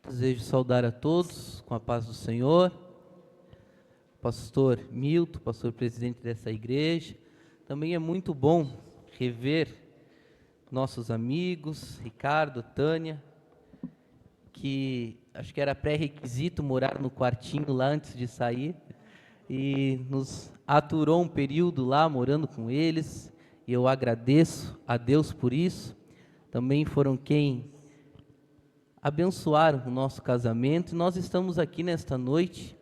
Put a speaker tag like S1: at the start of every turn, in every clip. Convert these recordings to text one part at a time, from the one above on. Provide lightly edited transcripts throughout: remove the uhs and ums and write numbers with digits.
S1: Desejo saudar a todos com a paz do Senhor. Pastor Milton, pastor presidente dessa igreja. Também é muito bom rever nossos amigos, Ricardo, Tânia, que acho que era pré-requisito morar no quartinho lá antes de sair, e nos aturou um período lá morando com eles, e eu agradeço a Deus por isso. Também foram quem abençoaram o nosso casamento, e nós estamos aqui nesta noite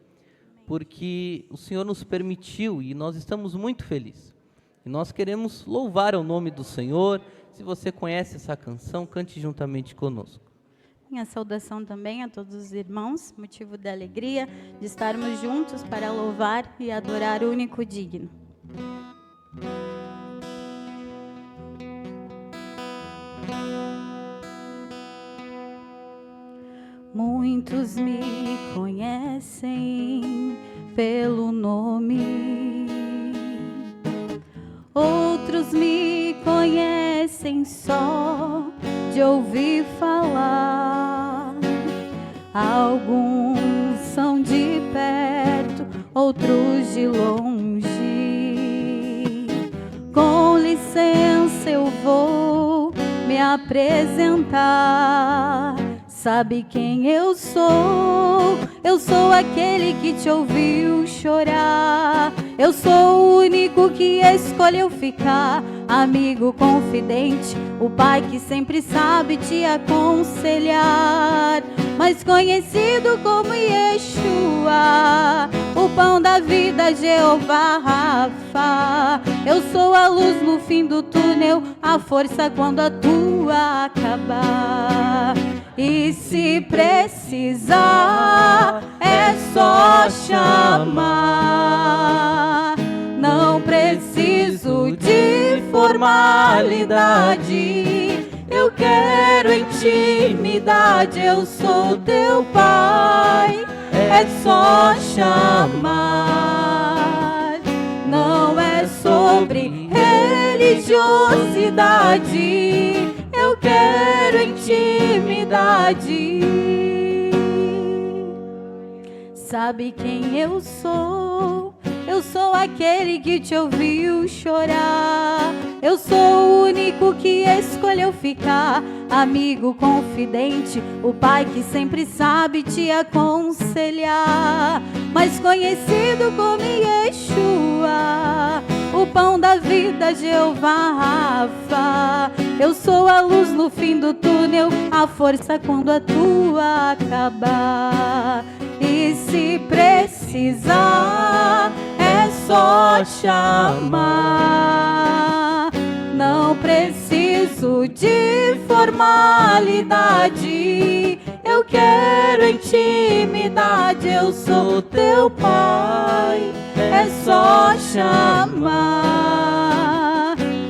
S1: porque o Senhor nos permitiu e nós estamos muito felizes. E nós queremos louvar o nome do Senhor. Se você conhece essa canção, cante juntamente conosco.
S2: Minha saudação também a todos os irmãos, motivo da alegria de estarmos juntos para louvar e adorar o único digno. Muitos me conhecem pelo nome, outros me conhecem só de ouvir falar. Alguns são de perto, outros de longe. Com licença eu vou me apresentar. Sabe quem eu sou? Eu sou aquele que te ouviu chorar. Eu sou o único que escolheu ficar. Amigo confidente, o pai que sempre sabe te aconselhar. Mais conhecido como Yeshua, o pão da vida, Jeová Rafa. Eu sou a luz no fim do túnel, a força quando a tua acabar. E se precisar, é só chamar. Não preciso de formalidade. Eu quero intimidade. Eu sou teu pai. É só chamar. Não é sobre religiosidade. Eu quero intimidade. Sabe quem eu sou? Eu sou aquele que te ouviu chorar. Eu sou o único que escolheu ficar. Amigo confidente, o pai que sempre sabe te aconselhar. Mais conhecido como Yeshua, o pão da vida, Jeová Rafa. Eu sou a luz no fim do túnel, a força quando a tua acabar. E se precisar, é só chamar. Não preciso de formalidade. Eu quero intimidade. Eu sou teu pai. É só chamar.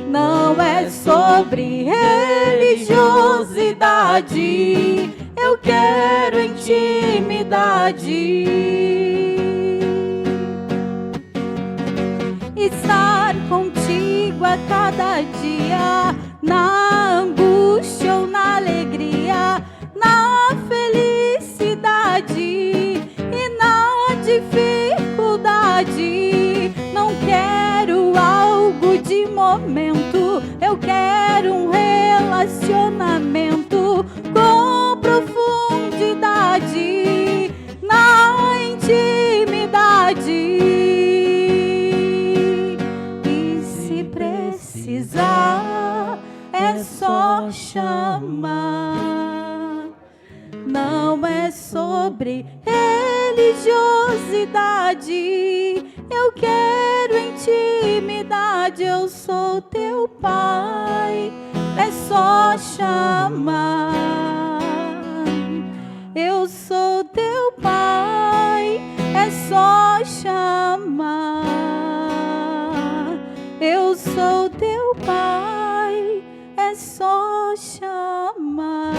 S2: Não é sobre religiosidade. Eu quero intimidade. Estar contigo a cada dia, na angústia ou na alegria, na felicidade e na dificuldade. Não quero algo de momento, eu quero um relacionamento com profundidade, na intimidade. E se precisar, é só chamar. Não é sobre religiosidade. Eu quero intimidade. Eu sou teu pai. É só chamar. Eu sou teu pai. É só chamar. Eu sou teu pai. É só chamar.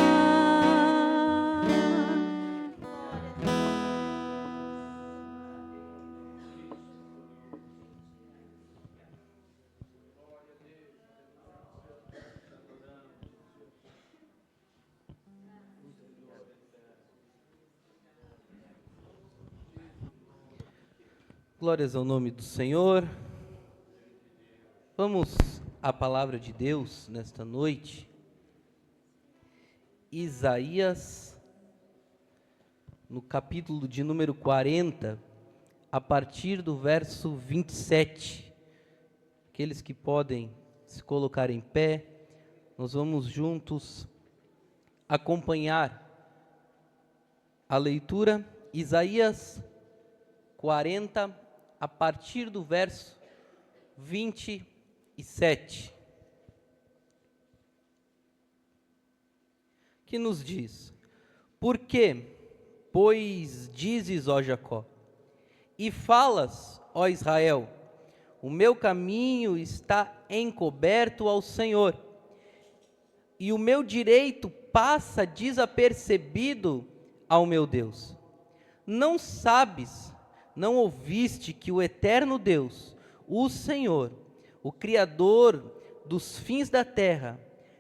S1: Glórias ao nome do Senhor. Vamos à palavra de Deus nesta noite. Isaías, no capítulo de número 40, a partir do verso 27. Aqueles que podem se colocar em pé, nós vamos juntos acompanhar a leitura. Isaías 40, a partir do verso 27, que nos diz: Por que, pois, dizes, ó Jacó, e falas, ó Israel, o meu caminho está encoberto ao Senhor, e o meu direito passa desapercebido ao meu Deus. Não sabes, não ouviste que o eterno Deus, o Senhor, o Criador dos fins da terra,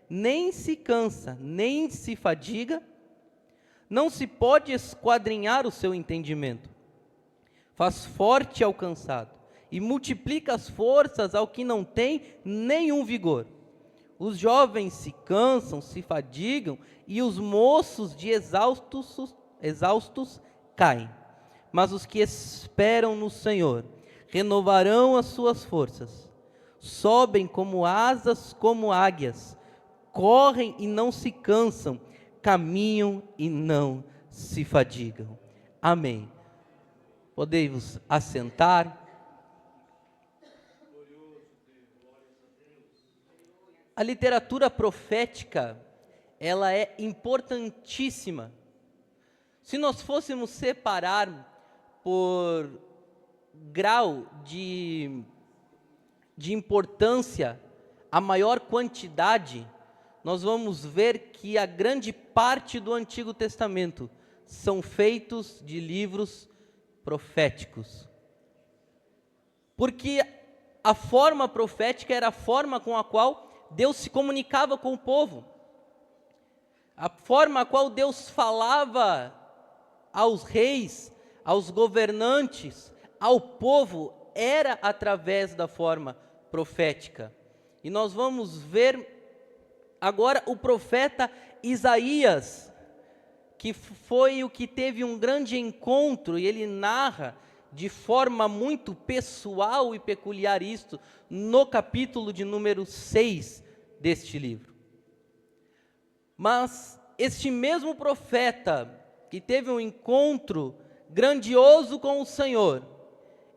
S1: nem se cansa, nem se fadiga? Não se pode esquadrinhar o seu entendimento. Faz forte ao cansado e multiplica as forças ao que não tem nenhum vigor. Os jovens se cansam, se fadigam, e os moços de exaustos caem. Mas os que esperam no Senhor renovarão as suas forças. Sobem como asas, como águias. Correm e não se cansam. Caminham e não se fadigam. Amém. Podei-vos assentar. A literatura profética, ela é importantíssima. Se nós fôssemos separar por grau de importância, a maior quantidade, nós vamos ver que a grande parte do Antigo Testamento são feitos de livros proféticos. Porque a forma profética era a forma com a qual Deus se comunicava com o povo. A forma a qual Deus falava aos reis, aos governantes, ao povo, era através da forma profética. E nós vamos ver agora o profeta Isaías, que foi o que teve um grande encontro, e ele narra de forma muito pessoal e peculiar isto, no capítulo de número 6 deste livro. Mas este mesmo profeta, que teve um encontro grandioso com o Senhor,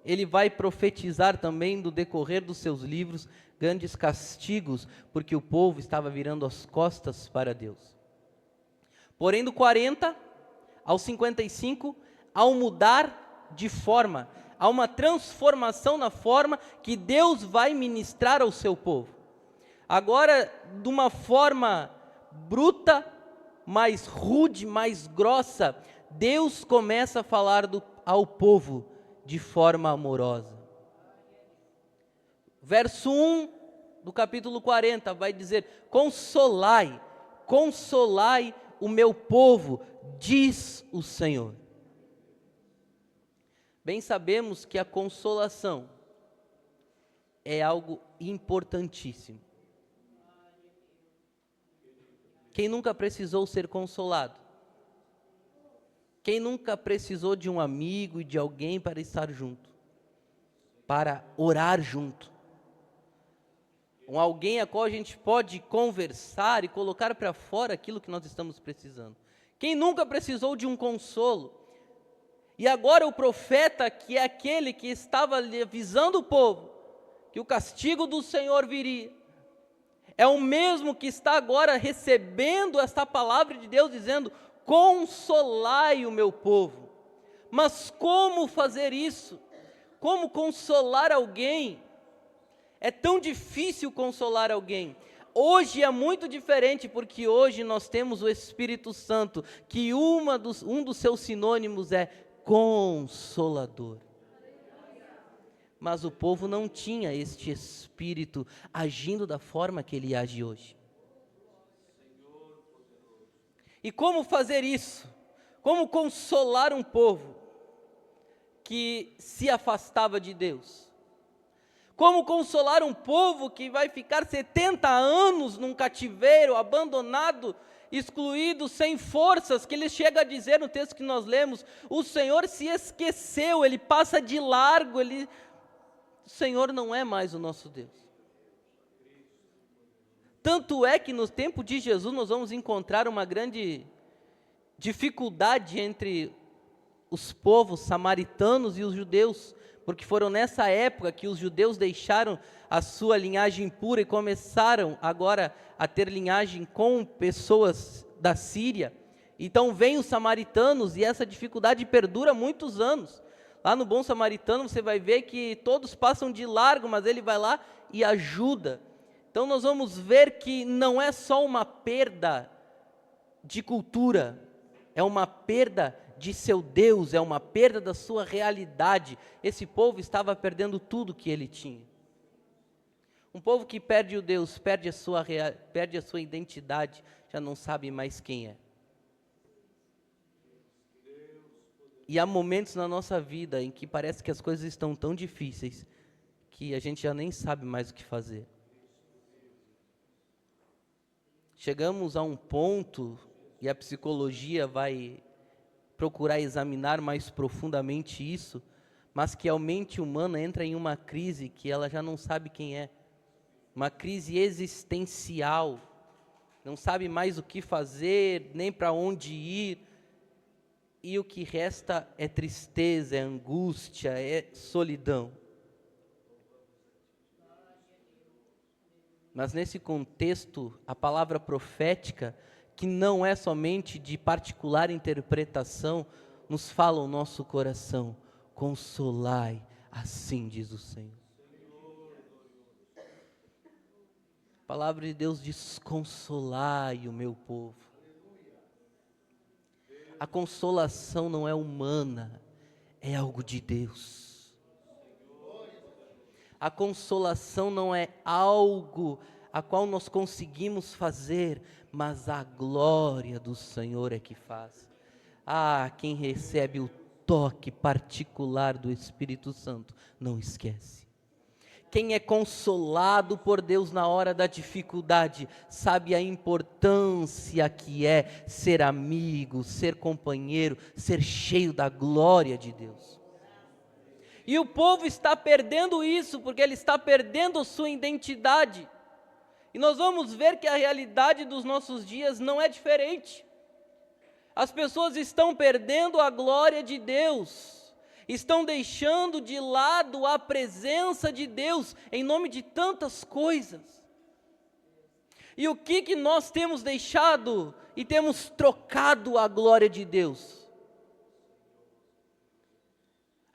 S1: ele vai profetizar também do decorrer dos seus livros grandes castigos, porque o povo estava virando as costas para Deus. Porém, do 40 ao 55, ao mudar de forma, há uma transformação na forma que Deus vai ministrar ao seu povo. Agora, de uma forma bruta, mais rude, mais grossa, Deus começa a falar ao povo de forma amorosa. Verso 1 do capítulo 40 vai dizer: Consolai, consolai o meu povo, diz o Senhor. Bem sabemos que a consolação é algo importantíssimo. Quem nunca precisou ser consolado? Quem nunca precisou de um amigo e de alguém para estar junto? Para orar junto? Alguém a qual a gente pode conversar e colocar para fora aquilo que nós estamos precisando. Quem nunca precisou de um consolo? E agora o profeta, que é aquele que estava avisando o povo que o castigo do Senhor viria, é o mesmo que está agora recebendo esta palavra de Deus, dizendo: consolai o meu povo. Mas como fazer isso? Como consolar alguém? É tão difícil consolar alguém. Hoje é muito diferente, porque hoje nós temos o Espírito Santo, que um dos seus sinônimos é Consolador. Mas o povo não tinha este Espírito agindo da forma que ele age hoje. E como fazer isso? Como consolar um povo? que se afastava de Deus? Como consolar um povo que vai ficar 70 anos num cativeiro, abandonado, excluído, sem forças, que ele chega a dizer no texto que nós lemos, o Senhor se esqueceu, ele passa de largo, o Senhor não é mais o nosso Deus. Tanto é que no tempo de Jesus nós vamos encontrar uma grande dificuldade entre os povos samaritanos e os judeus, porque foram nessa época que os judeus deixaram a sua linhagem pura e começaram agora a ter linhagem com pessoas da Síria. Então vêm os samaritanos e essa dificuldade perdura muitos anos. Lá no Bom Samaritano você vai ver que todos passam de largo, mas ele vai lá e ajuda. Então nós vamos ver que não é só uma perda de cultura, é uma perda de seu Deus, é uma perda da sua realidade. Esse povo estava perdendo tudo que ele tinha. Um povo que perde o Deus, perde a sua identidade, já não sabe mais quem é. E há momentos na nossa vida em que parece que as coisas estão tão difíceis, que a gente já nem sabe mais o que fazer. Chegamos a um ponto, e a psicologia vai procurar examinar mais profundamente isso, mas que a mente humana entra em uma crise que ela já não sabe quem é, uma crise existencial, não sabe mais o que fazer, nem para onde ir, e o que resta é tristeza, é angústia, é solidão. Mas nesse contexto, a palavra profética, que não é somente de particular interpretação, nos fala o nosso coração: consolai, assim diz o Senhor. A palavra de Deus diz: consolai o meu povo. A consolação não é humana, é algo de Deus. A consolação não é algo a qual nós conseguimos fazer, mas a glória do Senhor é que faz. Quem recebe o toque particular do Espírito Santo, não esquece. Quem é consolado por Deus na hora da dificuldade, sabe a importância que é ser amigo, ser companheiro, ser cheio da glória de Deus. E o povo está perdendo isso, porque ele está perdendo sua identidade. E nós vamos ver que a realidade dos nossos dias não é diferente. As pessoas estão perdendo a glória de Deus, estão deixando de lado a presença de Deus, em nome de tantas coisas. E o que nós temos deixado e temos trocado a glória de Deus?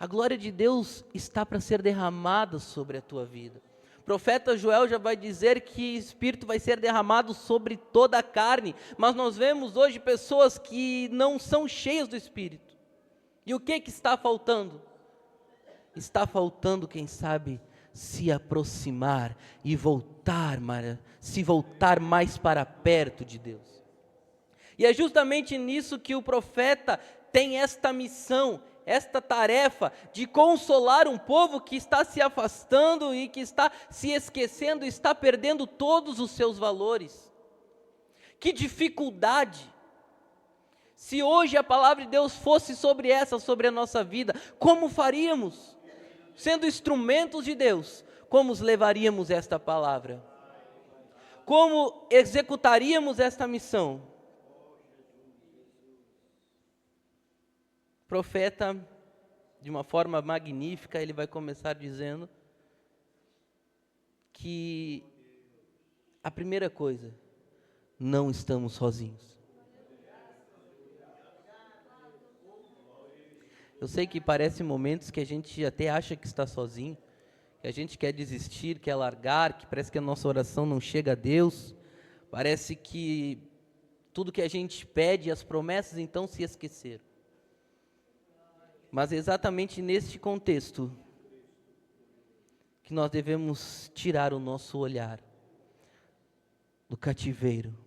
S1: A glória de Deus está para ser derramada sobre a tua vida. O profeta Joel já vai dizer que o Espírito vai ser derramado sobre toda a carne, mas nós vemos hoje pessoas que não são cheias do Espírito. E o que está faltando? Está faltando, quem sabe, se aproximar e se voltar mais para perto de Deus. E é justamente nisso que o profeta tem esta missão, esta tarefa de consolar um povo que está se afastando e que está se esquecendo, está perdendo todos os seus valores. Que dificuldade! Se hoje a palavra de Deus fosse sobre a nossa vida, como faríamos? Sendo instrumentos de Deus, como levaríamos esta palavra? Como executaríamos esta missão? O profeta, de uma forma magnífica, ele vai começar dizendo que a primeira coisa, não estamos sozinhos. Eu sei que parece momentos que a gente até acha que está sozinho, que a gente quer desistir, quer largar, que parece que a nossa oração não chega a Deus, parece que tudo que a gente pede, as promessas então se esqueceram. Mas é exatamente neste contexto que nós devemos tirar o nosso olhar do cativeiro,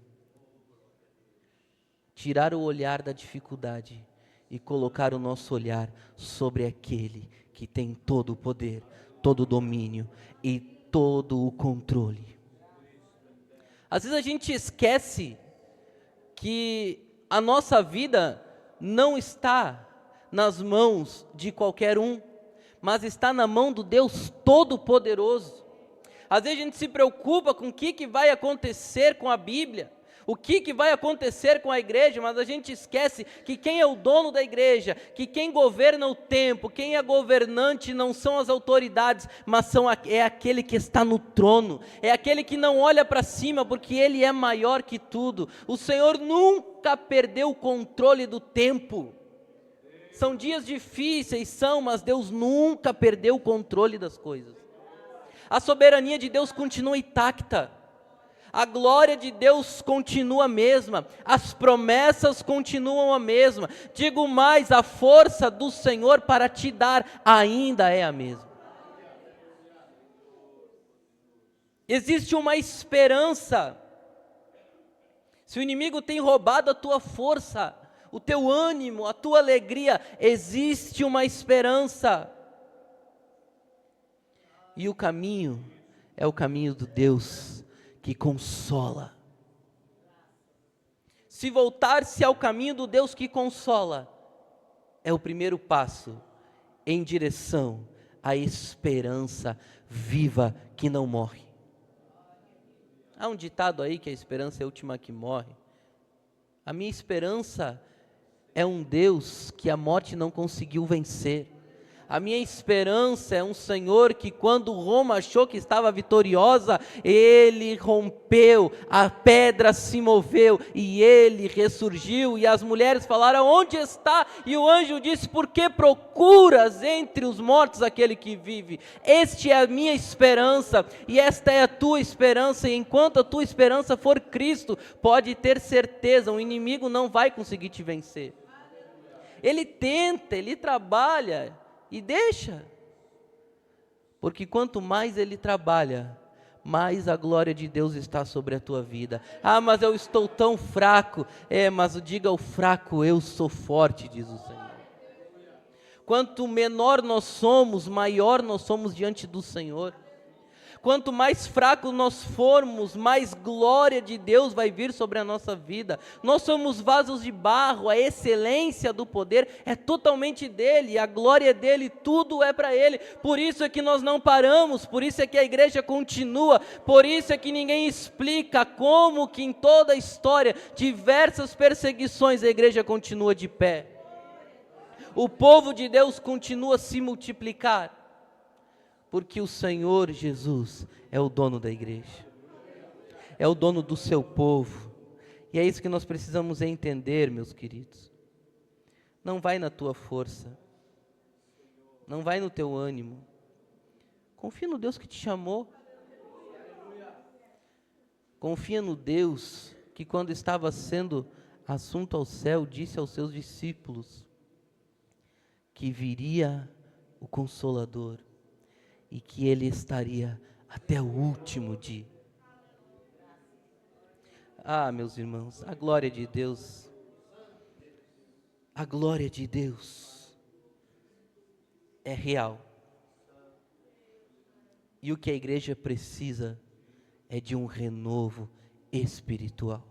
S1: tirar o olhar da dificuldade e colocar o nosso olhar sobre aquele que tem todo o poder, todo o domínio e todo o controle. Às vezes a gente esquece que a nossa vida não está nas mãos de qualquer um, mas está na mão do Deus Todo-Poderoso. Às vezes a gente se preocupa com o que vai acontecer com a Bíblia, o que vai acontecer com a igreja, mas a gente esquece que quem é o dono da igreja, que quem governa o tempo, quem é governante não são as autoridades, mas é aquele que está no trono, é aquele que não olha para cima, porque ele é maior que tudo. O Senhor nunca perdeu o controle do tempo. São dias difíceis, mas Deus nunca perdeu o controle das coisas. A soberania de Deus continua intacta. A glória de Deus continua a mesma, as promessas continuam a mesma. Digo mais, a força do Senhor para te dar ainda é a mesma. Existe uma esperança. Se o inimigo tem roubado a tua força, o teu ânimo, a tua alegria, existe uma esperança. E o caminho é o caminho do Deus que consola. Se voltar-se ao caminho do Deus que consola, é o primeiro passo em direção à esperança viva que não morre. Há um ditado aí que a esperança é a última que morre. A minha esperança é um Deus que a morte não conseguiu vencer. A minha esperança é um Senhor que, quando Roma achou que estava vitoriosa, Ele rompeu, a pedra se moveu e Ele ressurgiu. E as mulheres falaram: onde está? E o anjo disse: por que procuras entre os mortos aquele que vive? Esta é a minha esperança e esta é a tua esperança. E enquanto a tua esperança for Cristo, pode ter certeza, o inimigo não vai conseguir te vencer. Ele tenta, ele trabalha e deixa, porque quanto mais ele trabalha, mais a glória de Deus está sobre a tua vida. Ah, mas eu estou tão fraco. Mas diga ao fraco: eu sou forte, diz o Senhor. Quanto menor nós somos, maior nós somos diante do Senhor. Quanto mais fracos nós formos, mais glória de Deus vai vir sobre a nossa vida. Nós somos vasos de barro, a excelência do poder é totalmente dele, a glória dele, tudo é para ele. Por isso é que nós não paramos, por isso é que a igreja continua, por isso é que ninguém explica como que em toda a história, diversas perseguições, a igreja continua de pé. O povo de Deus continua a se multiplicar. Porque o Senhor Jesus é o dono da igreja, é o dono do seu povo, e é isso que nós precisamos entender, meus queridos. Não vai na tua força, não vai no teu ânimo, confia no Deus que te chamou, confia no Deus que, quando estava sendo assunto ao céu, disse aos seus discípulos que viria o Consolador, e que Ele estaria até o último dia. Ah, meus irmãos, a glória de Deus é real. E o que a igreja precisa é de um renovo espiritual.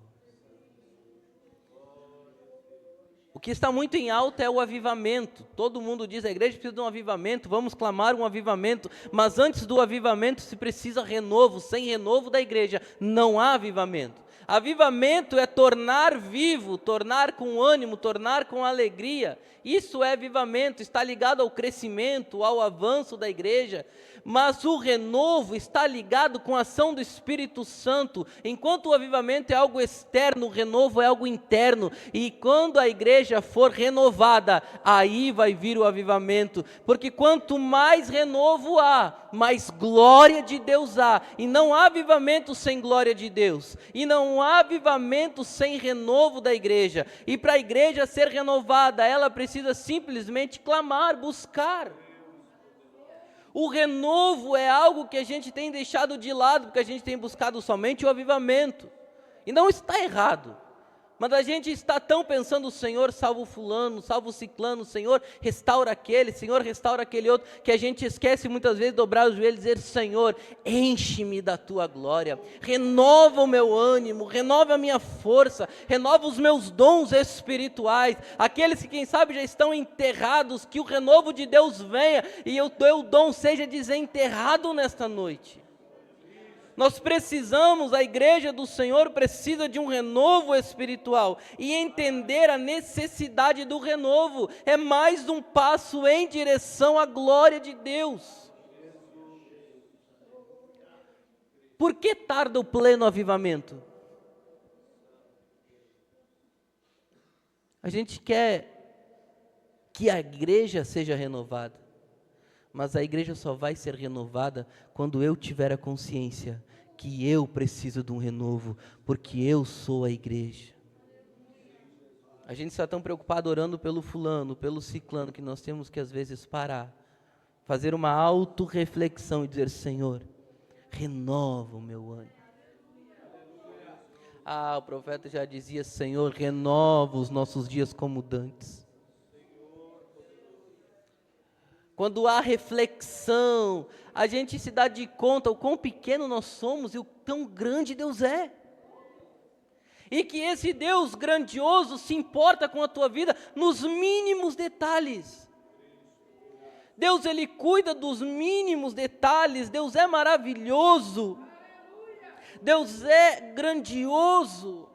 S1: O que está muito em alta é o avivamento. Todo mundo diz: a igreja precisa de um avivamento, vamos clamar um avivamento. Mas antes do avivamento se precisa renovo. Sem renovo da igreja não há avivamento. Avivamento é tornar vivo, tornar com ânimo, tornar com alegria. Isso é avivamento, está ligado ao crescimento, ao avanço da igreja. Mas o renovo está ligado com a ação do Espírito Santo. Enquanto o avivamento é algo externo, o renovo é algo interno. E quando a igreja for renovada, aí vai vir o avivamento. Porque quanto mais renovo há, mais glória de Deus há. E não há avivamento sem glória de Deus. E não há avivamento sem renovo da igreja. E para a igreja ser renovada, ela precisa simplesmente clamar, buscar. O renovo é algo que a gente tem deixado de lado, porque a gente tem buscado somente o avivamento. E não está errado, Mas a gente está tão pensando, Senhor, salva o fulano, salva o ciclano, Senhor, restaura aquele, Senhor, restaura aquele outro, que a gente esquece muitas vezes de dobrar os joelhos e dizer, Senhor, enche-me da tua glória, renova o meu ânimo, renova a minha força, renova os meus dons espirituais, aqueles que quem sabe já estão enterrados, que o renovo de Deus venha e o teu dom seja desenterrado nesta noite. Nós precisamos, a igreja do Senhor precisa de um renovo espiritual, e entender a necessidade do renovo, é mais um passo em direção à glória de Deus. Por que tarda o pleno avivamento? A gente quer que a igreja seja renovada, mas a igreja só vai ser renovada quando eu tiver a consciência que eu preciso de um renovo, porque eu sou a igreja. A gente está tão preocupado orando pelo fulano, pelo ciclano, que nós temos que às vezes parar, fazer uma autorreflexão e dizer, Senhor, renova o meu ânimo. O profeta já dizia, Senhor, renova os nossos dias como dantes. Quando há reflexão, a gente se dá de conta o quão pequeno nós somos e o quão grande Deus é. E que esse Deus grandioso se importa com a tua vida nos mínimos detalhes. Deus, Ele cuida dos mínimos detalhes, Deus é maravilhoso. Deus é grandioso.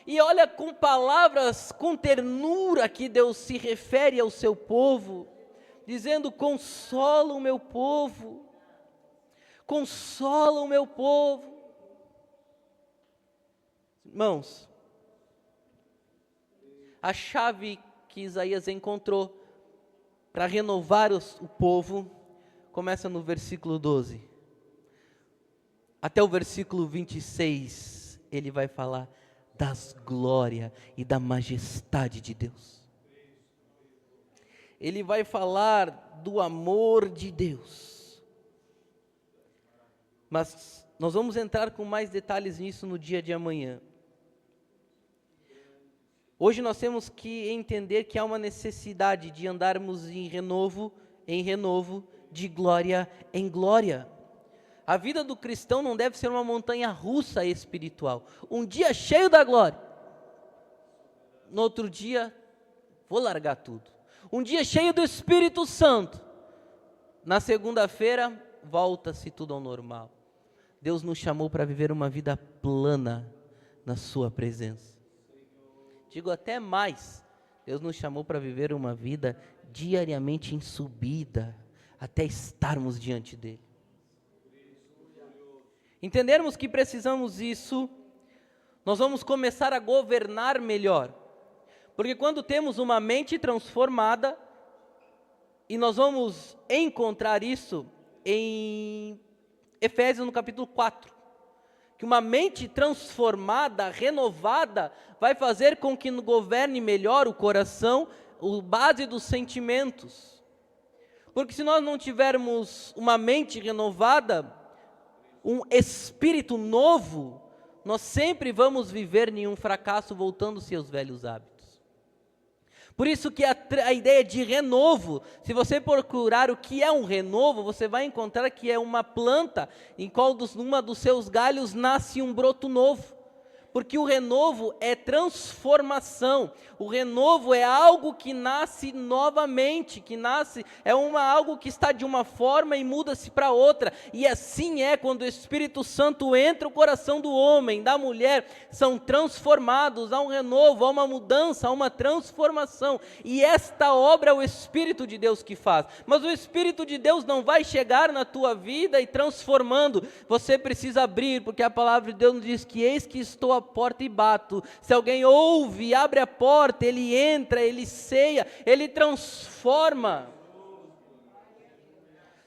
S1: E olha com palavras, com ternura que Deus se refere ao seu povo, dizendo, consola o meu povo, consola o meu povo. Irmãos, a chave que Isaías encontrou para renovar o povo, começa no versículo 12, até o versículo 26, ele vai falar das glórias e da majestade de Deus. Ele vai falar do amor de Deus. Mas nós vamos entrar com mais detalhes nisso no dia de amanhã. Hoje nós temos que entender que há uma necessidade de andarmos em renovo, de glória em glória. A vida do cristão não deve ser uma montanha russa espiritual. Um dia cheio da glória, no outro dia vou largar tudo. Um dia cheio do Espírito Santo, na segunda-feira volta-se tudo ao normal. Deus nos chamou para viver uma vida plana na sua presença. Digo até mais, Deus nos chamou para viver uma vida diariamente em subida, até estarmos diante dEle. Entendermos que precisamos disso, nós vamos começar a governar melhor. Porque quando temos uma mente transformada, e nós vamos encontrar isso em Efésios no capítulo 4, que uma mente transformada, renovada, vai fazer com que governe melhor o coração, a base dos sentimentos. Porque se nós não tivermos uma mente renovada, um espírito novo, nós sempre vamos viver em um fracasso voltando-se aos velhos hábitos. Por isso que a ideia de renovo, se você procurar o que é um renovo, você vai encontrar que é uma planta em qual uma dos seus galhos nasce um broto novo. Porque o renovo é transformação, o renovo é algo que nasce novamente, algo que está de uma forma e muda-se para outra, e assim é quando o Espírito Santo entra no coração do homem, da mulher, são transformados, há um renovo, há uma mudança, há uma transformação, e esta obra é o Espírito de Deus que faz, mas o Espírito de Deus não vai chegar na tua vida e transformando, você precisa abrir, porque a palavra de Deus nos diz que eis que estou à porta e bato, se alguém ouve, abre a porta, ele entra, ele ceia, ele transforma.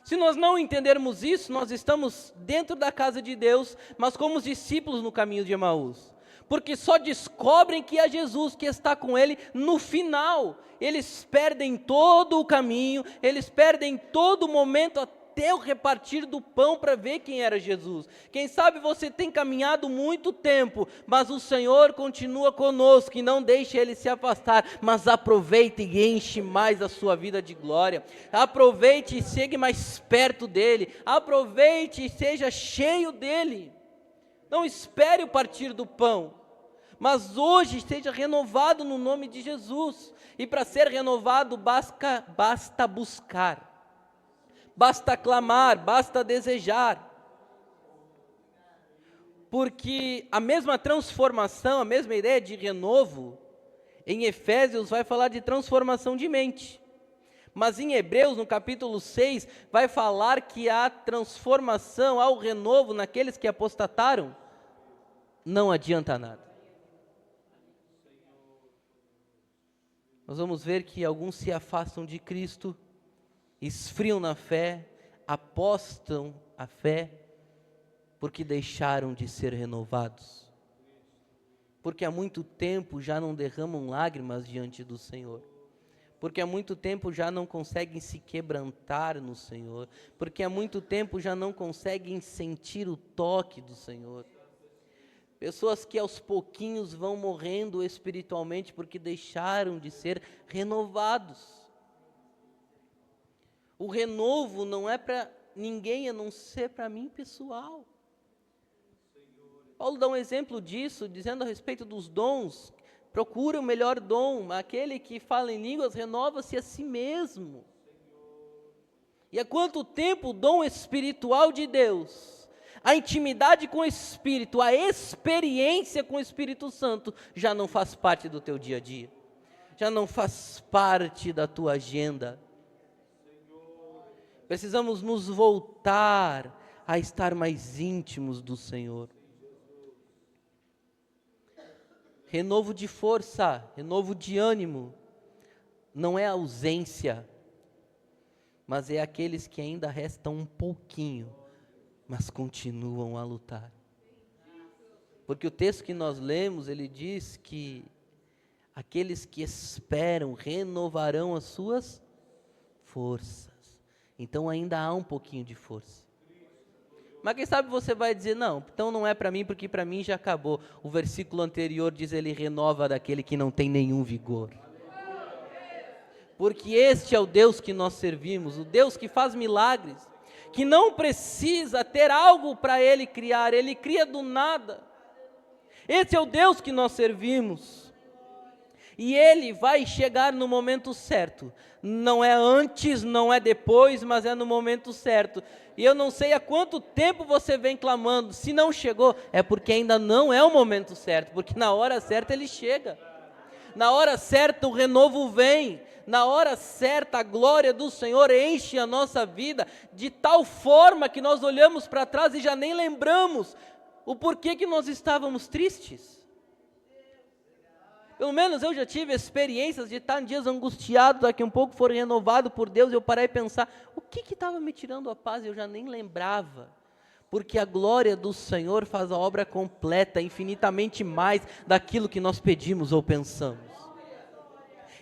S1: Se nós não entendermos isso, nós estamos dentro da casa de Deus, mas como os discípulos no caminho de Emaús, porque só descobrem que é Jesus que está com ele no final, eles perdem todo o caminho, eles perdem todo o momento até o repartir do pão para ver quem era Jesus. Quem sabe você tem caminhado muito tempo, mas o Senhor continua conosco e não deixa Ele se afastar, mas aproveite e enche mais a sua vida de glória. Aproveite e chegue mais perto dEle, aproveite e seja cheio dEle. Não espere o partir do pão, mas hoje seja renovado no nome de Jesus. E para ser renovado basta buscar, basta clamar, basta desejar. Porque a mesma transformação, a mesma ideia de renovo, em Efésios vai falar de transformação de mente. Mas em Hebreus, no capítulo 6, vai falar que a transformação, ao renovo naqueles que apostataram, não adianta nada. Nós vamos ver que alguns se afastam de Cristo, esfriam na fé, apostam a fé, porque deixaram de ser renovados. Porque há muito tempo já não derramam lágrimas diante do Senhor. Porque há muito tempo já não conseguem se quebrantar no Senhor. Porque há muito tempo já não conseguem sentir o toque do Senhor. Pessoas que aos pouquinhos vão morrendo espiritualmente porque deixaram de ser renovados. O renovo não é para ninguém a não ser para mim pessoal. Paulo dá um exemplo disso, dizendo a respeito dos dons. Procura o melhor dom, aquele que fala em línguas renova-se a si mesmo. E há quanto tempo o dom espiritual de Deus, a intimidade com o Espírito, a experiência com o Espírito Santo, já não faz parte do teu dia a dia, já não faz parte da tua agenda. Precisamos nos voltar a estar mais íntimos do Senhor. Renovo de força, renovo de ânimo, não é ausência, mas é aqueles que ainda restam um pouquinho, mas continuam a lutar. Porque o texto que nós lemos, ele diz que aqueles que esperam renovarão as suas forças. Então ainda há um pouquinho de força. Mas quem sabe você vai dizer, não, então não é para mim, porque para mim já acabou. O versículo anterior diz, ele renova daquele que não tem nenhum vigor. Porque este é o Deus que nós servimos, o Deus que faz milagres, que não precisa ter algo para Ele criar, Ele cria do nada. Esse é o Deus que nós servimos. E Ele vai chegar no momento certo. Não é antes, não é depois, mas é no momento certo. E eu não sei há quanto tempo você vem clamando. Se não chegou, é porque ainda não é o momento certo. Porque na hora certa Ele chega. Na hora certa o renovo vem. Na hora certa a glória do Senhor enche a nossa vida. De tal forma que nós olhamos para trás e já nem lembramos o porquê que nós estávamos tristes. Pelo menos eu já tive experiências de estar em dias angustiados, daqui um pouco for renovado por Deus, e eu parei e pensar, o que estava me tirando a paz? Eu já nem lembrava, porque a glória do Senhor faz a obra completa, infinitamente mais daquilo que nós pedimos ou pensamos.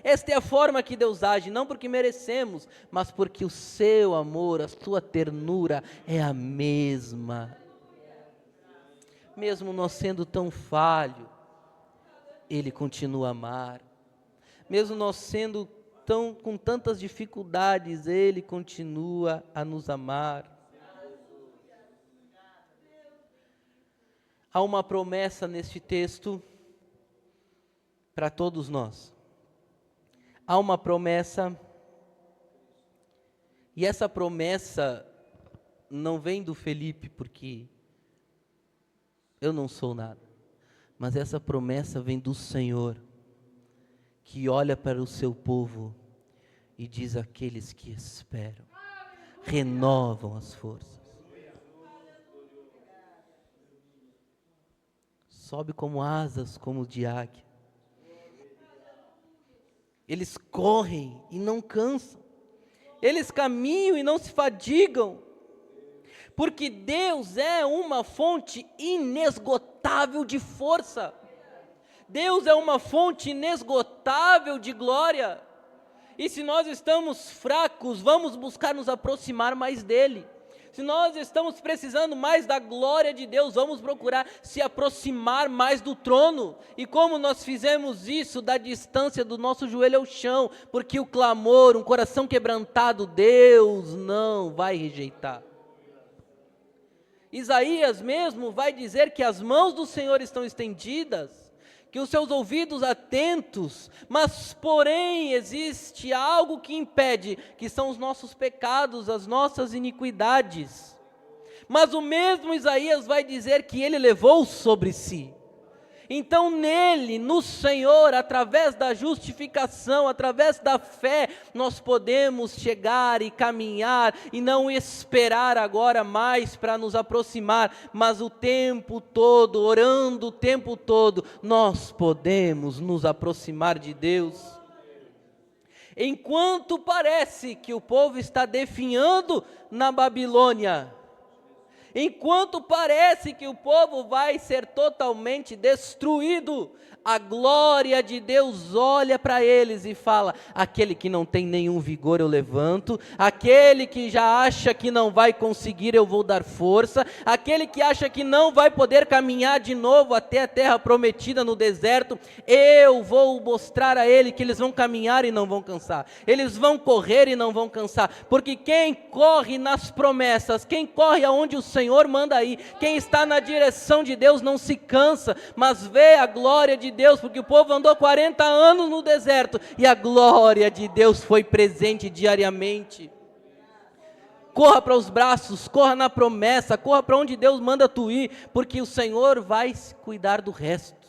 S1: Esta é a forma que Deus age, não porque merecemos, mas porque o seu amor, a sua ternura é a mesma. Mesmo nós sendo tão falho, Ele continua a amar. Mesmo nós sendo com tantas dificuldades, Ele continua a nos amar. Há uma promessa neste texto para todos nós. Há uma promessa, e essa promessa não vem do Felipe, porque eu não sou nada. Mas essa promessa vem do Senhor, que olha para o seu povo e diz àqueles que esperam, renovam as forças. Sobe como asas, como de águia. Eles correm e não cansam. Eles caminham e não se fadigam. Porque Deus é uma fonte inesgotável de força. Deus é uma fonte inesgotável de glória. E se nós estamos fracos, vamos buscar nos aproximar mais dele. Se nós estamos precisando mais da glória de Deus, vamos procurar se aproximar mais do trono. E como nós fizemos isso, da distância do nosso joelho ao chão, porque o clamor, um coração quebrantado, Deus não vai rejeitar. Isaías mesmo vai dizer que as mãos do Senhor estão estendidas, que os seus ouvidos atentos, mas porém existe algo que impede, que são os nossos pecados, as nossas iniquidades. Mas o mesmo Isaías vai dizer que ele levou sobre si. Então nele, no Senhor, através da justificação, através da fé, nós podemos chegar e caminhar e não esperar agora mais para nos aproximar, mas o tempo todo, orando o tempo todo, nós podemos nos aproximar de Deus. Enquanto parece que o povo está definhando na Babilônia, enquanto parece que o povo vai ser totalmente destruído, a glória de Deus olha para eles e fala: aquele que não tem nenhum vigor eu levanto, aquele que já acha que não vai conseguir eu vou dar força, aquele que acha que não vai poder caminhar de novo até a terra prometida no deserto, eu vou mostrar a ele que eles vão caminhar e não vão cansar, eles vão correr e não vão cansar, porque quem corre nas promessas, quem corre aonde o Senhor manda ir, quem está na direção de Deus não se cansa, mas vê a glória de Deus, porque o povo andou 40 anos no deserto, e a glória de Deus foi presente diariamente. Corra para os braços, corra na promessa, corra para onde Deus manda tu ir, porque o Senhor vai cuidar do resto.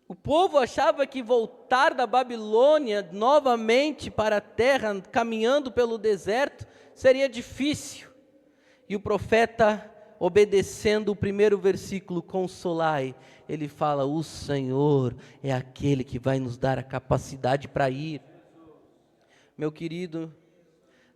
S1: O povo achava que voltar da Babilônia novamente para a terra, caminhando pelo deserto, seria difícil. E o profeta, obedecendo o primeiro versículo, consolai, ele fala: o Senhor é aquele que vai nos dar a capacidade para ir. Meu querido,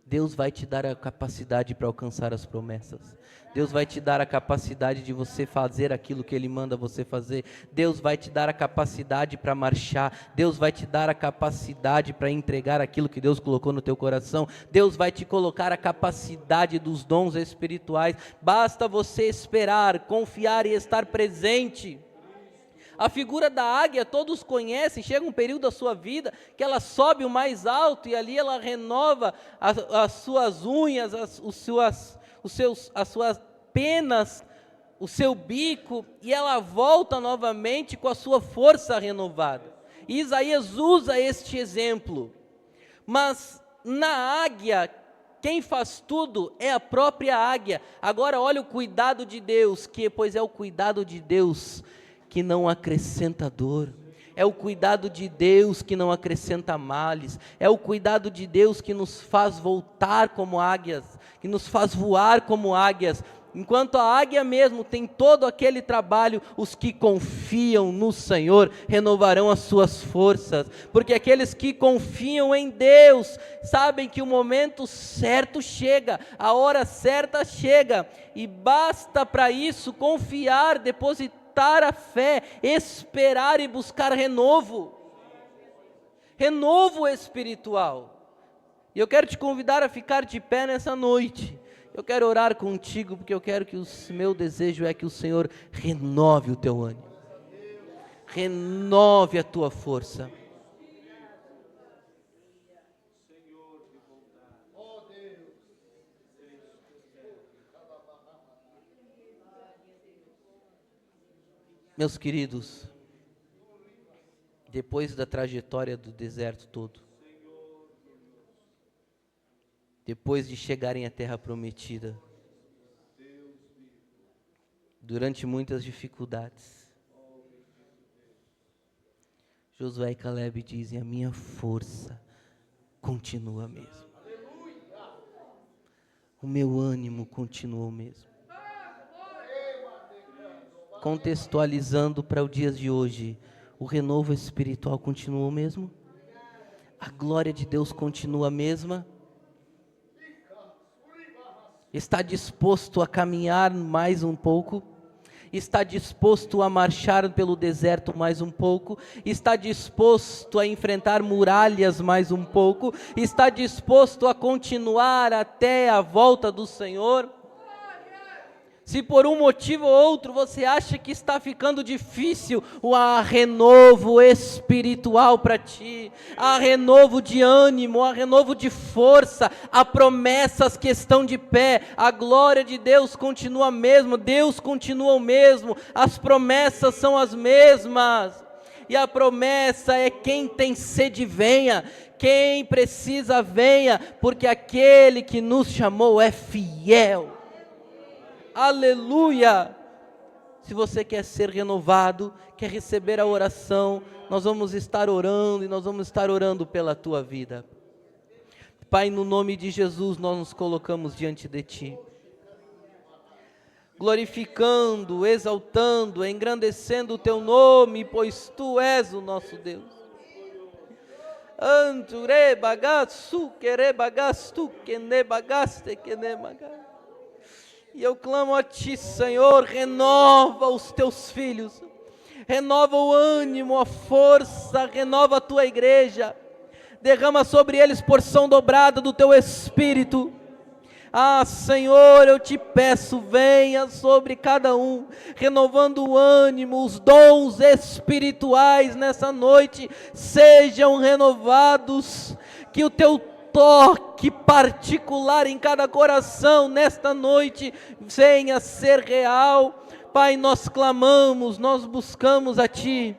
S1: Deus vai te dar a capacidade para alcançar as promessas. Deus vai te dar a capacidade de você fazer aquilo que Ele manda você fazer. Deus vai te dar a capacidade para marchar. Deus vai te dar a capacidade para entregar aquilo que Deus colocou no teu coração. Deus vai te colocar a capacidade dos dons espirituais. Basta você esperar, confiar e estar presente. A figura da águia todos conhecem, chega um período da sua vida que ela sobe o mais alto e ali ela renova as suas unhas, as suas penas, o seu bico, e ela volta novamente com a sua força renovada. E Isaías usa este exemplo, mas na águia, quem faz tudo é a própria águia. Agora olha o cuidado de Deus, pois é o cuidado de Deus que não acrescenta dor, é o cuidado de Deus que não acrescenta males, é o cuidado de Deus que nos faz voltar como águias, que nos faz voar como águias. Enquanto a águia mesmo tem todo aquele trabalho, os que confiam no Senhor renovarão as suas forças, porque aqueles que confiam em Deus, sabem que o momento certo chega, a hora certa chega, e basta para isso confiar, depositar a fé, esperar e buscar renovo espiritual. E eu quero te convidar a ficar de pé nessa noite. Eu quero orar contigo, porque eu quero que o meu desejo é que o Senhor renove o teu ânimo, renove a tua força. Meus queridos, depois da trajetória do deserto todo, depois de chegarem à terra prometida, durante muitas dificuldades, Josué e Caleb dizem: a minha força continua a mesma, o meu ânimo continua o mesmo. Contextualizando para os dias de hoje, o renovo espiritual continua o mesmo? A glória de Deus continua a mesma? Está disposto a caminhar mais um pouco? está disposto a marchar pelo deserto mais um pouco, está disposto a enfrentar muralhas mais um pouco, está disposto a continuar até a volta do Senhor? Se por um motivo ou outro você acha que está ficando difícil, há renovo espiritual para ti, há renovo de ânimo, há renovo de força, há promessas que estão de pé, a glória de Deus continua a mesma, Deus continua o mesmo, as promessas são as mesmas, e a promessa é: quem tem sede venha, quem precisa venha, porque aquele que nos chamou é fiel. Aleluia! Se você quer ser renovado, quer receber a oração, nós vamos estar orando e nós vamos estar orando pela tua vida. Pai, no nome de Jesus, nós nos colocamos diante de Ti, glorificando, exaltando, engrandecendo o Teu nome, pois Tu és o nosso Deus. Anture bagaçu, quere bagastu, quene bagaste, quene bagaste. E eu clamo a Ti, Senhor, renova os Teus filhos, renova o ânimo, a força, renova a Tua igreja, derrama sobre eles porção dobrada do Teu Espírito. Ah, Senhor, eu Te peço, venha sobre cada um, renovando o ânimo, os dons espirituais nessa noite sejam renovados, que o Teu toque particular em cada coração nesta noite venha ser real. Pai, nós clamamos, nós buscamos a Ti,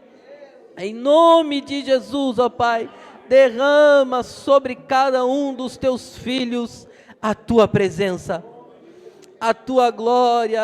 S1: em nome de Jesus, ó Pai, derrama sobre cada um dos Teus filhos a Tua presença, a Tua glória.